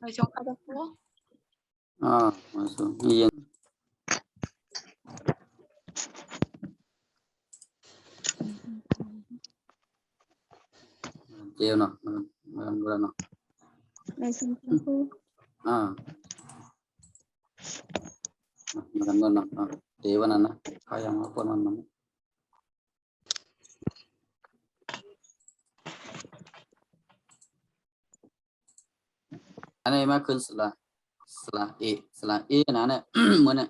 trong ada phố มียังเจียวเนาะมันเนาะ này xong phố มันเนาะเจียวนั่นนะใครยังมาคนมันอันนี้มาขึ้นสละเอนะเนี่ยเหมือนเนี่ย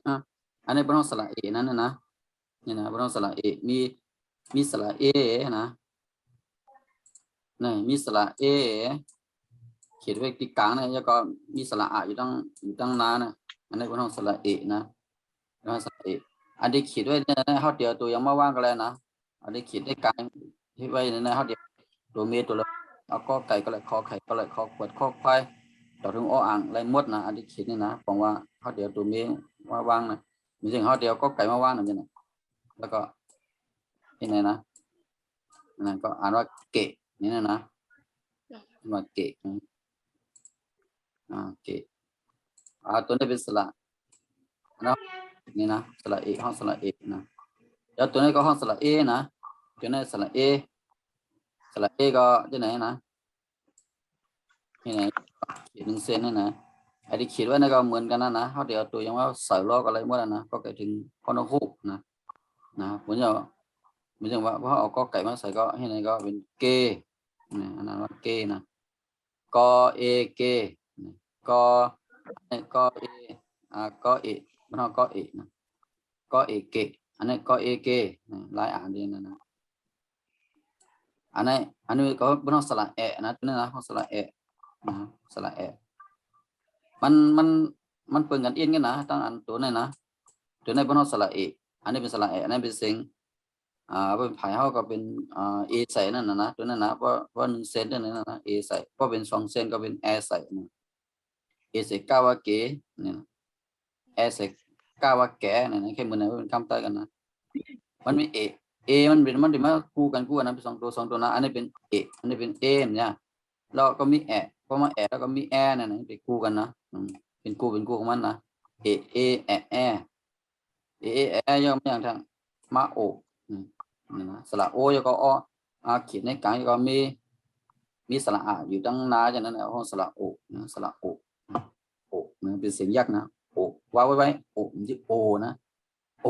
อันนี้เป็นห้องสละเอนั่นนะนี่นะเป็นห้องสละเอมีสละเอนะนี่มีสละเอเขียนไว้ที่กลางเนี่ยแล้วก็มีสระอะอยู่ตั้งนานนะอันนี้เป็นห้องสระเอนะห้องสระเออันที่เขียนไว้เนี่ยนะเขาเดียวตัวยังไม่ว่างกันเลยนะอันที่เขียนได้กลางที่ไว้เนี่ยนะเขาเดียวตัวเมียตัวละเอาก็ไก่ก็เลยคอไข่ก็เลยคอขวดคอควายต่อถึงอ้ออ่างไรมดนะอันที่เขียนนี่นะผมว่าเขาเดียวตัวเมียว่าว่างนะมีสิ่งเขาเดียวก็ไก่มาว่างนั่นนี่นะแล้วก็ที่ไหนนะนั่นก็อ่านว่าเกะนี่นะว่าเกะโอเคตัวนี้เป็นสระนะนี่นะสระเอห้องสระเอนะแล้วตัวนี้ก็ห้องสระเอนะตัวนี้สระเอก็ที่ไหนนะที่ไหนเขียน1 เซนนี่นะไอ้ที่เขียนไว้นี่ก็เหมือนกันนะเขาเดี๋ยวตัวยังว่าใส่ล้ออะไรหมดนะก็ไก่ถึงข้อนกฮูกนะเหมือนอย่างว่าเพราะเอาก็ไก่มาใส่ก็ที่ไหนก็เป็นเกนะอันนั้นว่าเกนะกอเอเกก็เอก็เอมันเอาก็เอนะก็เอเกอันนี้ก็เอเกหลายอ่านดีนะอันนี้ก็มันเอาสระเอนะตัวนี้นะเอาสระเอนะสระเอมันเปิดกันเอียนกันนะตั้งอันตัวนี้นะตัวนี้เป็นเอาสระเออันนี้เป็นสระเออันนี้เป็นเสียงเป็นผายเขาก็เป็นเอใส่นั่นนะตัวนั้นนะเพราะ1 เซนนั่นนะเอใส่เพราะเป็น2 เซนก็เป็นแอใส่นะเอใส่ก้าวเกเนี่ยแอใส่ก้าวแกเนี่ยแค่เหมือนเป็นคำใต้กันนะมันมีเอมันเป็นมันถึงมาคู่กันนะเป็น2 ตัวนะอันนี้เป็นเออันนี้เป็นเอเนี่ยแล้วก็มีแอพอมาแอแล้วก็มีแอเนี่ยเป็นคู่กันนะเป็นคู่ของมันนะเอแอย่อมาอย่างทางมาโอนี่นะสระโอยก็เขียนในกลางก็มีสระอะอยู่ตั้งนาจากนั้นห้องสระโอนะสระโอนะเป็นเสียงยักษ์นะโอว้าไว้โอมันจะโอนะโอ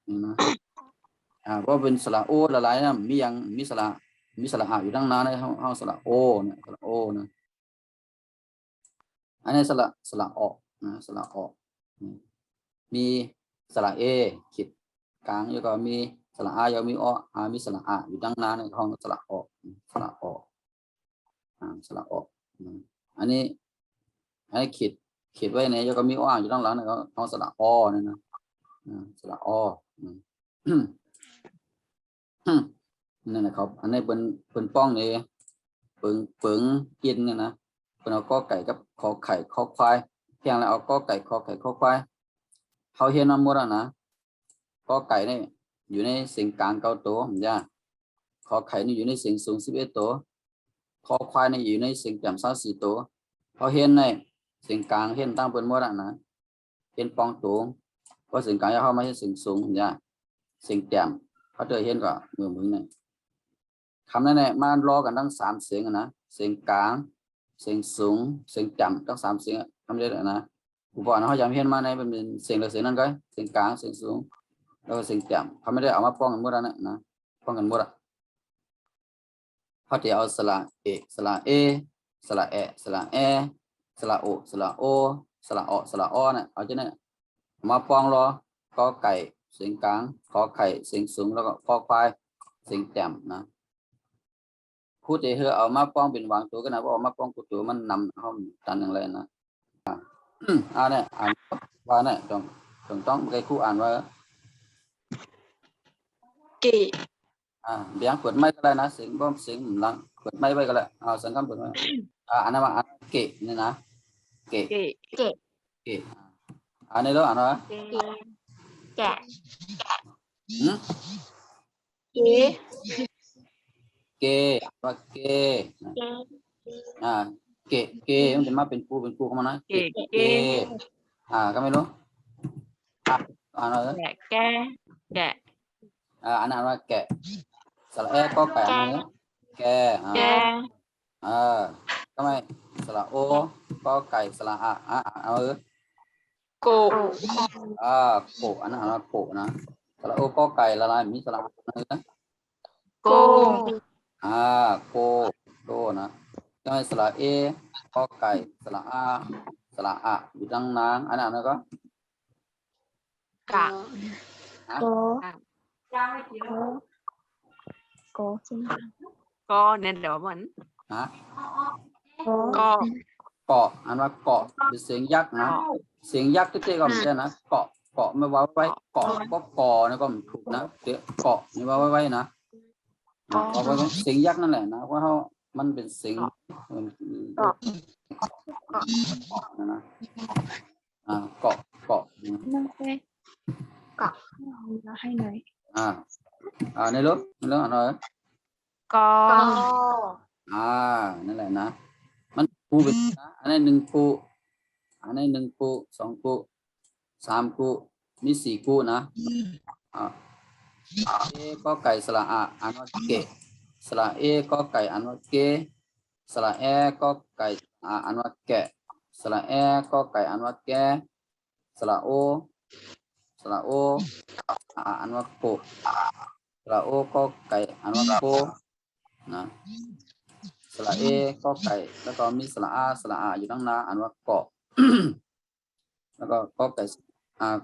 นี่นะก็เป็นสระโอละลายนะมีสระอะอยู่ตั้งนาในห้องสระโอนะสระโอนะอันนี้สระอนะสระอมีสระเอขีดกลางแล้วก็มีสระอายังมีมีสระอะอยู่ตั้งนาในห้องสระอสระอสระออันนี้ขีดไว้เนี่ยแล้วก็มีอยู่ตั้งหลังเนี่ยห้องสระอเนี่ยนะสระอนั่นนะครับอันนี้เป็นป้องเนี่ยเปิงเย็นเนี่ยนะเป็นเอาก็ไก่กับคอไข่คอควายเพียงแล้วเอาก็ไก่คอไข่คอควายเขาเห็นมันหมดนะก็ไก่นี่อยู่ในเสียงกลาง9 ตัวจ้ะคอไข่นี่อยู่ในเสียงสูง11 ตัวคอควายนี่อยู่ในเสียงต่ำ24 ตัวเขาเห็นในเสียงกลางเห็นตั้งเป็นหมดนะเห็นปองตัวเพราะเสียงกลางเขาไม่ใช่เสียงสูงจ้ะเสียงต่ำเขาจะเห็นก็มือเนี่ยคำนั้นเนี่ยมันรอกันทั้ง3 เสียงนะเสียงกลางเสียงสูงเสียงต่ำทั้ง3 เสียงทำได้เลยนะอุปกรณ์เขาจะเห็นมาในเป็นเสียงเสียงนั้นก็เสียงกลางเสียงสูงแล้วก็เสียงต่ำเขาไม่ได้เอามาป้องกันหมดนะป้องกันหมดเขาจะเอาสระเอสระเอสระเอสระเอสระโอสระโอสระอสระอเนี่ยเอาจะเนี่ยมาป้องรอก็ไก่เสียงกลางขอไข่เสียงสูงแล้วก็คอควายเสียงต่ำนะพูดเถอะเอามาป้องเป็นวางตัวกันนะเพราะเอามาป้องตัวมันนำห้องตันอย่างไรนะเนี่ยอ่านว่าเนี่ยต้องใครคู่อ่านว่าเกะเบียงเปิดไม้ก็ได้นะเสียงบ่เสียงหลังเปิดไม้ไว้ก็ได้เสียงคำเปิดไม้อันนั้นว่าเกะนี่นะเกะอันนี้แล้วอ่านว่าแกะเกว่าเก เกมันจะมาเป็นกูเข้ามานะเกก็ไม่รู้อ่านอะไร แกแกะ อันนั้นว่าแกะสระเอก็แปะอันนี้แก แก ก็ไม่สระโอก็ไก่สระโก โกอันนั้นว่าโกนะสระโอก็ไก่ละลายมีสระนะ โก โกโดนะก็ไม่สระเอก็ไก่สระอะอยู่ดังนางอันนั้นก็ กะ โก โกใช่ไหม ก็เนี่ยเดี๋ยวมัน ก็ เกาะอันว่าเกาะเป็นเสียงยักษ์นะเสียงยักษ์ที่เจ๊ก็ไม่ใช่นะเกาะไม่ว่าไว้เกาะก็กอนี่ก็ไม่ถูกนะเกาะนี่ว่าไว้นะเอาไว้เสียงยักษ์นั่นแหละนะว่าเขามันเป็นเสียงมันนะเกาะนั่งไปกะแล้วให้หน่อย ในรถอะไร ก็ นั่นแหละนะมันกูเป็นนะอันนี้1กูอันนี้1กู2กู3กูมี4กูนะเอก็ไก่สระอะอันว่าเกะสระเอก็ไก่อันว่าเกสระแอก็ไก่อันว่าแกะสระแอก็ไก่อันว่าแกสระโออันว่าโกสระโอก็ไก่อันว่าโกนะสระเอก็ไก่แล้วก็มีสระอาอยู่ด้านหน้าอันว่าเกาะ แล้วก็ก็ไก่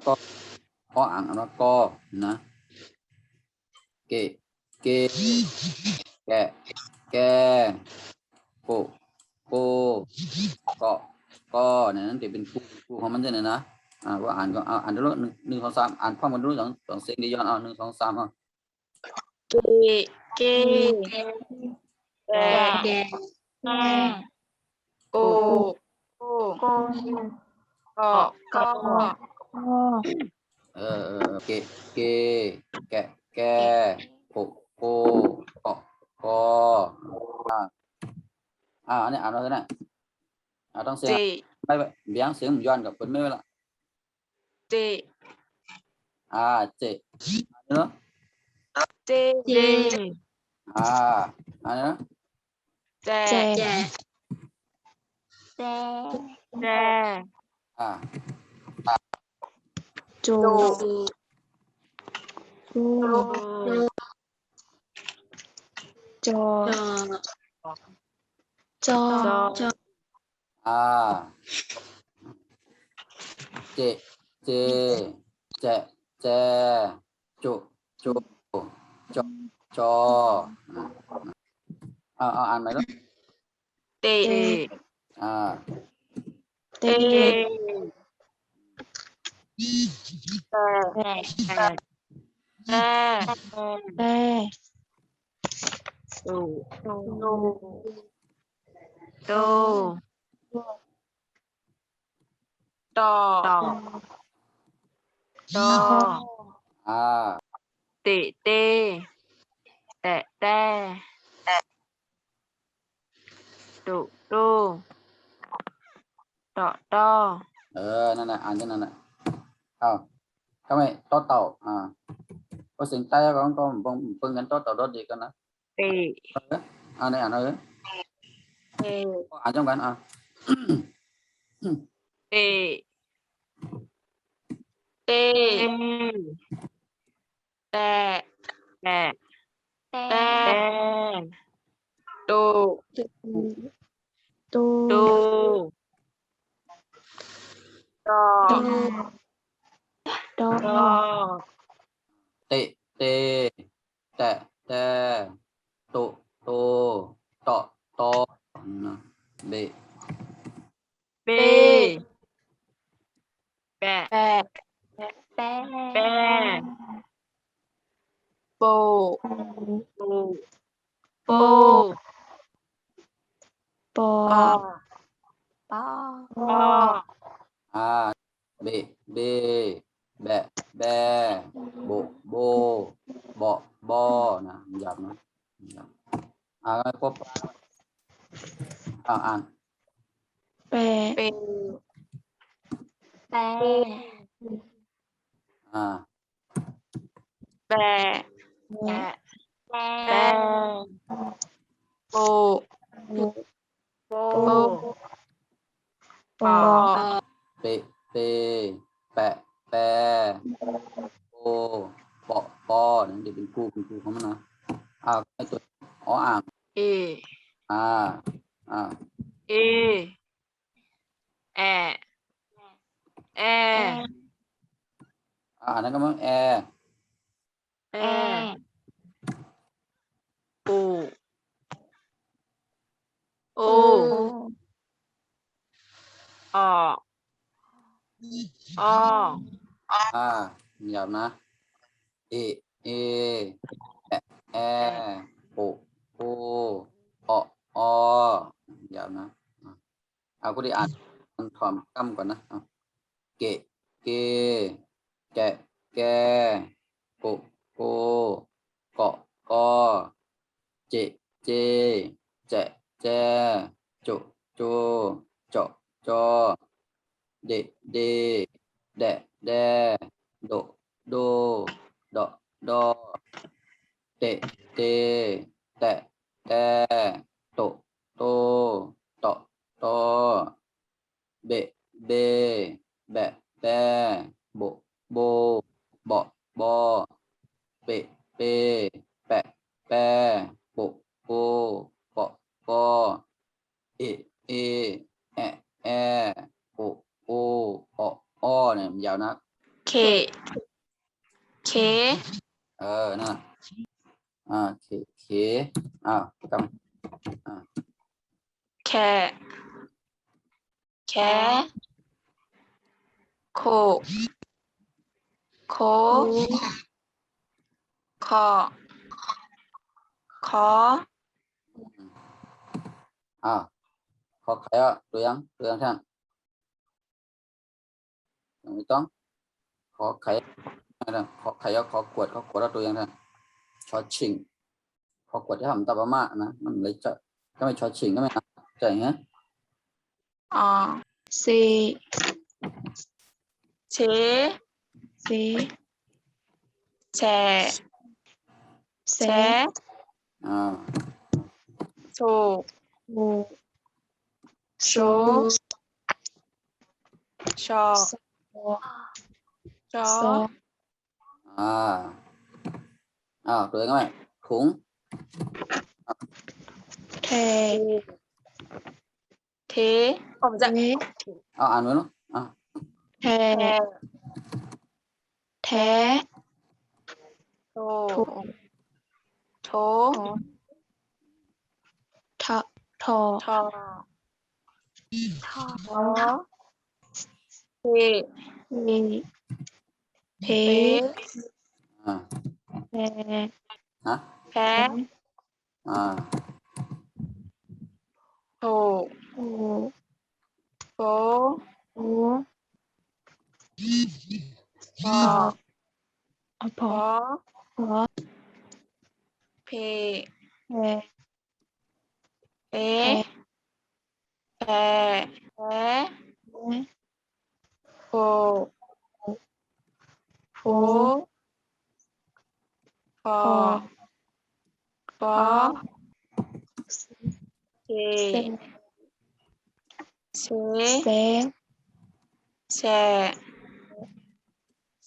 ก็อ่างอันว่ากอนะเกแกโกเกาะก็เนี่ยนั่นจะเป็นคู่ของมันจะเนี่ยนะว่าอ่านก็อ่านดู1 2 3อ่านพร้อมกันดู2เสียงดีย้อน1 2 3เกแกแก โกโกก็ก็ เกแกโกเกาะกออันนี้อ่านแล้วนะต้องเสีย เจ งไม่เบี้ยงเสียงย้อนกับเปิดไม่ละ เจ เจเนาะ เจ เจ อันนี้นะ แจ แจ แจ แจ โจ โจ จอ จอ จอ เจเจจุจออ่านไหมลูก เต เต แต แต ตู โต ต่อ ต่อ เตเตแตแตตุตุต่อต่อ นั่นแหละอ่านนั่นแหละก็ไม่ต่อเต่าก็เสียงใต้ก็เพิ่งกันต่อเต่ารถดีกันนะ เต nàyอ่านเลย เต อ่านtrongกันเตเตแตแตแตตุ ตู ตุต่อ ดอ ต่อ tệ tệ to b เบแปะ แปะ แปะโปปูโป ปอ ปอปอ b bẹ bo bo nah jawab nah cốp เป แปร อ่า แปร แปร แปรโป โป ปอ เปเปแปะแปะโปปอปอเนี่ยเดี๋ยวเป็นครูของมันนะไอตัวอ่าง เอ อ่า เอแอแอ อันนั้นก็มันแอ แอ แอ โอโอ โอ ออ ยาวนะเอเอแอแอโอโอออยาวนะเอาก็ได้อ่านมันถอมกั้มก่อนนะเกเกแกแกโกโกเกาะกอเจเจแจแจโจโจเจาะจอเดเดแดแดโดโดดอดอเตเตแตแตโตโตตอตอเบเบแบแบโบโบเบาบอเปเปแปะแปะโปโปปอปอเอเอแอแอโอโออเนี่ยมันยาวนะ เคเค นั่นเคเคกแคแคโคโคคอขอ ขอไข่ตัวยังท่านยังไม่ต้องขอไข่นะขอไข่ขอกวดแล้วตัวยังท่านชอชิงขอกวดที่ทำตาบะมะนะมันเลยจะก็ไม่ชอชิงก็ไม่นะใจเงี้ย อ๋อ เซ เช เซ แช แซ แช โช โม โช ชอ ซอ ชอ ซอ ตัวยังไงถุง แท เทผมจะ เท อ่านไว้เนาะแท แท แท โทโท ทอทอ ทอ ทอ ทอเท เท เท แพ แพ้ โท โอ โฟ โอ พ พ อ อพ พ อ อ พอ เพ แพ เอ แพ แพแพ โฟ โฟ โฟฟอ พอ ฟอ เช เซ เช เซ แช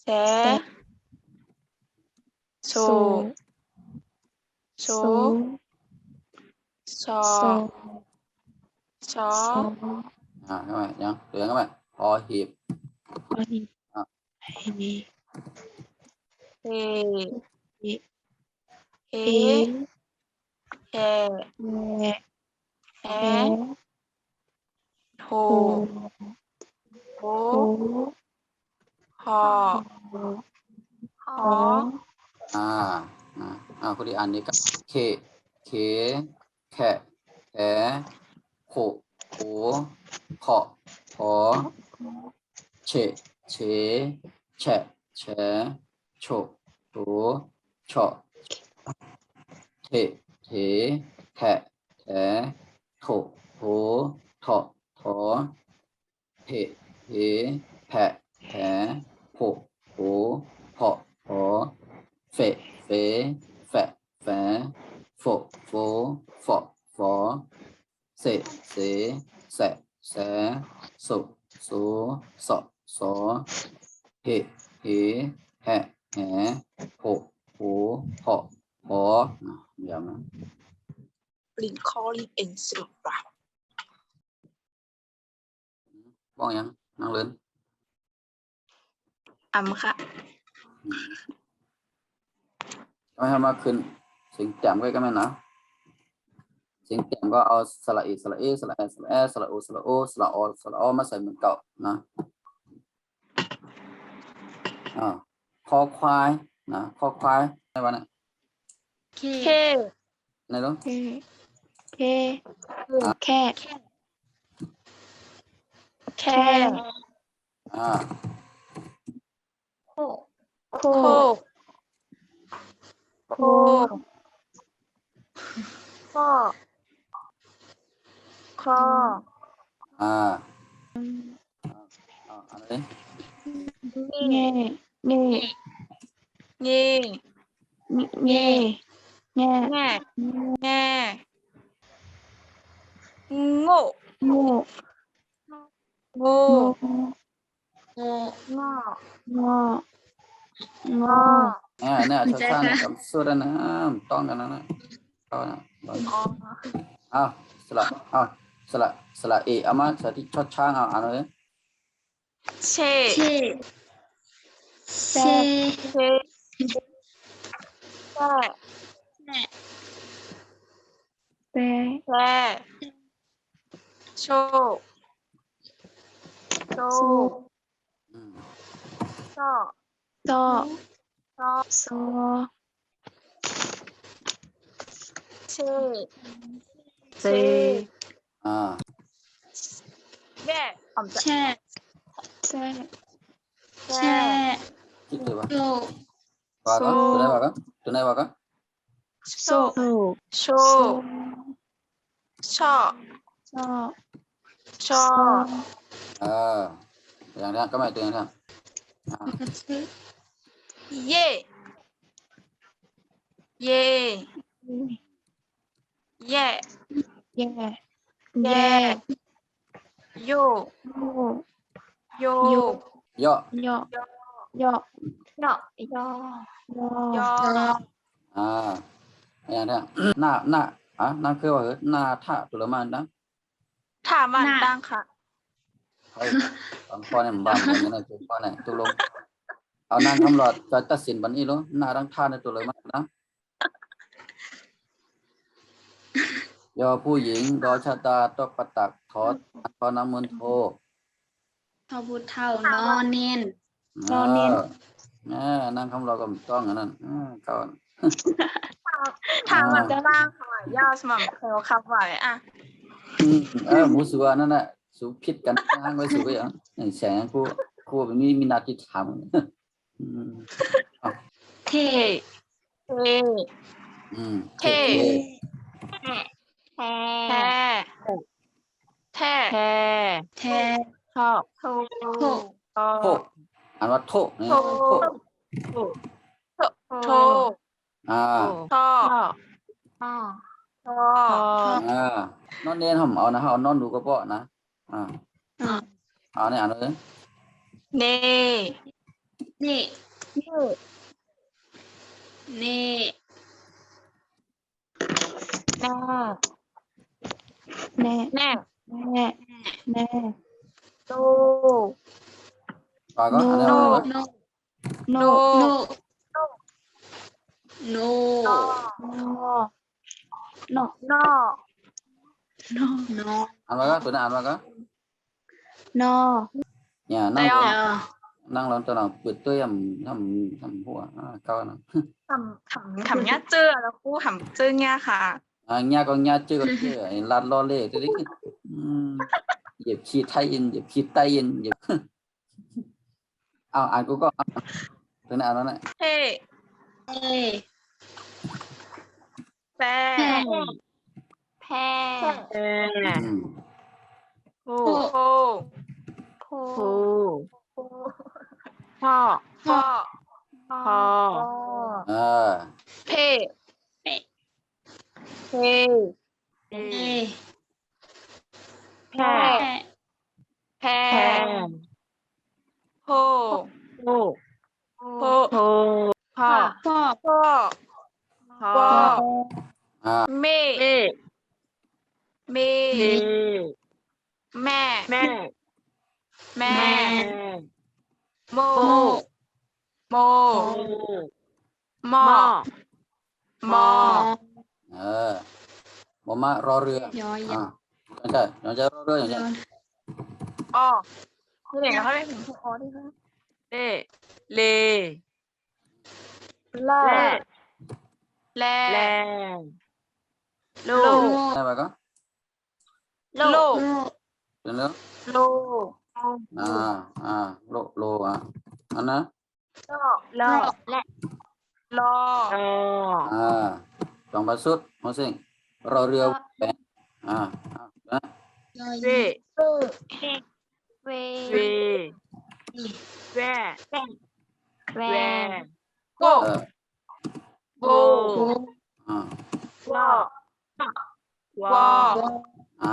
แช แซ โซ โซ โช โซ ชอ โซ ชอ ซอ các bạn nhá tuyển các bạn ho hiệp พอดีให้ดี เฮ เอ เฮ เอ แฮ แม่ แฮ แพ้ โท โห โห โห หอ ห ห อ คนที่อ่านนี้กับเคแคะแขโขโขขอขอเฉเฉแฉะแฉโฉโฉเฉาะเถเถแถแถโถโถเถาะเถ ถอเหเหแผะแผโผโผเพาะผอเฟะเฟแฝะแฝโฟโฟฝอฝอเสเสแสะแสสุสูสอสอเหเหแหะแหโผโผเพาะผออย่ามา ลิงคอลิงเอ็นสรุปว่า บ้องยังนั่งเล่น ค่ะ ไม่ให้มาขึ้นเสียงแจ่มก็ไม่นะเสียงแจ่มก็เอาสระอีสระเอสระแอสระแอสระโอสระโอสระอสระอมาใส่เหมือนเก่านะคอควายนะคอควายในวันนี้ เค ในรู้ เคแค่ แค่ โค โคโคข้อคอ อะไร เง่เง่ เงี้ เง่แง่ แง่แง่โง่ โง่ โง่ โง่ งอ งอ ง ง อ อ เนี่ยช้าๆนะกับสุดนะต้องกันนะก็นะ อ สระเอเอามาสระที่ชดช่างเอาอะไร เช เชเซ เชแช่ เป แช่โชโช โซ ช่อ ตอ ช่อ ซอ เช เซ แย่ผมจะ แช่แช่ แช่ คิดดูว่า โซ ว่าก็ตัวไหนว่าก็ โช โซ โช โซ ช่อ ซอ ช่อ อย่างนี้ก็ไม่ตัวนี้ เย่เย่แย่ แย่ แย่ แย่ โย โย่ โย ย่อ ย่อย่อ เนาะ ย่อย่อย อย่างนี้หน้าคือว่าหน้าท่าตัวละมันนะ ถามมันดังค่ะ เฮ้ยบางข้อเนี่ยมันบ้าเหมือนกันนะตัวข้อเนี่ยตัวลงเอานางคำหลอดจะตัดสินบันนี้หรอหน้าดังท่าในตัวเลยมันนะยอผู้หญิงดอชะตาตกปตักทอดทอน้ำมันโท ทอบุเท่านอนเน้น นางคำหลอดก็ต้องอันนั้นก่อน ถามมันดังค่ะยาวสม่ำเทลครับไหวอ่ะ หมูสัวนั่นแหละสูผิดกันห้างไว้สูไปอ่ะแสงกูแบบนี้มีนาทีถาม เท่ เท่ แท้ แท้แท้ แท้ ชอบโท โท โทอ่านว่าโทนี่ โท โท โท อ่า ชอบ อ้อ ชอบ นอนเรียนผมเอานะเอานอนดูกระเปาะนะเอาเนี่ยอ่านเลย เน่ นี่ นี่ นี่ แน่ แน่ แน่ แน่แน่ โน ก็อันนี้ โน เอาไว้ โนโนโนโน นอ โน นอ โนโน อ่านไว้ก็ตัวนี้อ่านไว้ก็ โน เนี่ยนั่งลองตัวหนังเปิดตัวทำหัวก็นะ ทำเนี้ยเจอแล้วกูทำเจอเนี้ยค่ะ nhà con nhà chưa có chơi lát lo lê thế đấy dẹp chi thay in dẹp chi tay in dẹp ai cũng có thế nào đó này เท่ เท่ แพ้ แพ้ แพ้ แพ้ โห ผู้ ผู้ ผู้ ผู้ ผู้ พ่อ พ่อ พ่อ พ่อ อ่า เพ่ เป๊ะ เพ่ เอ แพ่ แพะ แพ่ แพะ โพ่ ผู้ โพ่ ผู้ พ่อ พ่อ พ่อ พ่อ พ่อ อ่า เม่ เม่ เม่ เม่ แม่ แม่ แม่ แม่ โม โม โม โม หม้อ หม้อ เออมอมารอเรือ ยอยั อ่าก ษ์ไม่ใช่ยังจะรอเรืออย่าง ย เช่น อ อ้อนี่เด็กเขาเรียกถึงพวกอ้อที่เขา เล่เล ล่า แล่ แล แล ลู ลู ก ก ได้ไหมก็ ลูก ลูก เป็นเรื่อง ลูก โลอ่ะอันนะ ล่อ ลอและ ล่อ รอ จองบาสุดมาสิรอเรือแปะนะ เว ลูกเว เวแว แว แว โก เออ โก โก อ่า ล่อ ว วอ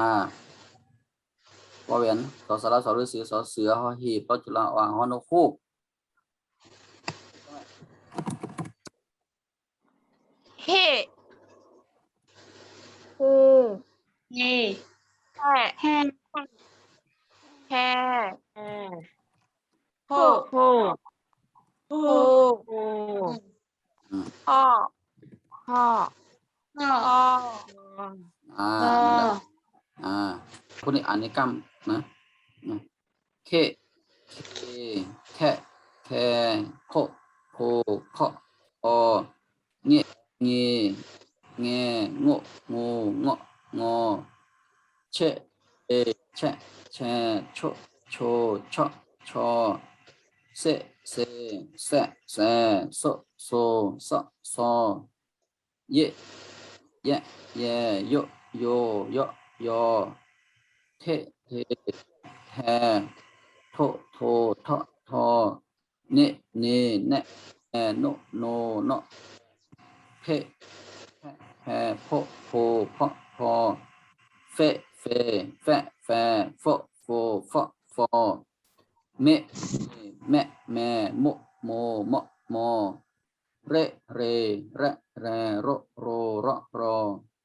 วอเวียนสอสาระสอฤาษีสอเสือหอหีบปจุฬาวางหอนกฮูก เฮ่ เฮ่ เย่ แห่ แห่ แห่ แห่ โพ โพ โพ โพ พ่อ พ่อ พ่อ นั่นแหละพวกนี้อ่านในกรรมนะเคเคแค่แค่โคโคเคาะอเงี้ยเงี้ยเงี้ยงกงูเงาะงอเชเอแชะแชโชโชชอชอเซเซแซแซโซโซซอซอเยเยเยโยโยโยโยเทเทแทโทโททอทอเนเนแนแนโนโนโนเพแพแพโพโพพอพอเฟเฟแฟแฟโฟโฟฟอฟอเมแม่แม่โมโมมอมอเรเรระแรโรโรรอรอ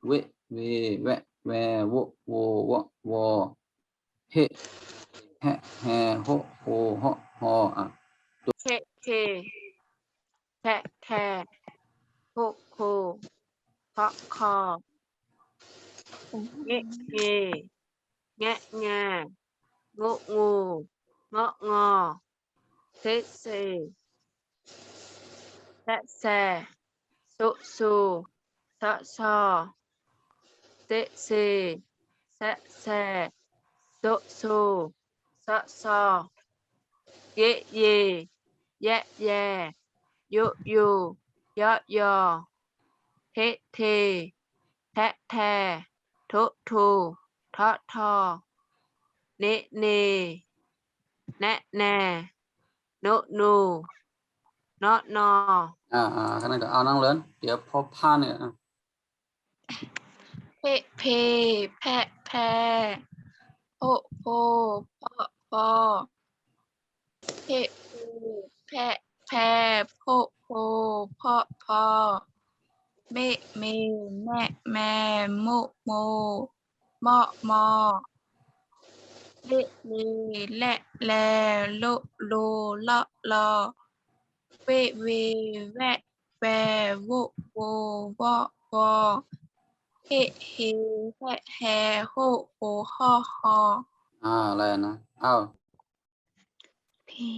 เวเวแวแวโวโววะวอเฮแฮแฮโฮโฮฮอฮอเคเคแทะแทะโคโคเคาะคอเงะเงแงะแงงูงูเงาะงอเซเซแซะแซสุสุสะซอเซเซแซะแซสุสุสะซอเยเยแยะแยยุยูยะยอเทเทแทะแททุทูทอทอเนเนแนะแนโนนูเนาะนอ ขณะเดี๋ยวเอานั่งเลินเดี๋ยวพอผ่านเนี่ย เพเพแพะแพโพโพพอพอเพเพแพะแพโพโพพอพอเมเมแม่แม่โมโมมอมอเลเลแลแลโลโลลอลอเวเวแวะแวโวโววอวอเฮเฮแฮแฮโฮโฮฮอฮอ อะไรนะอ้าว พี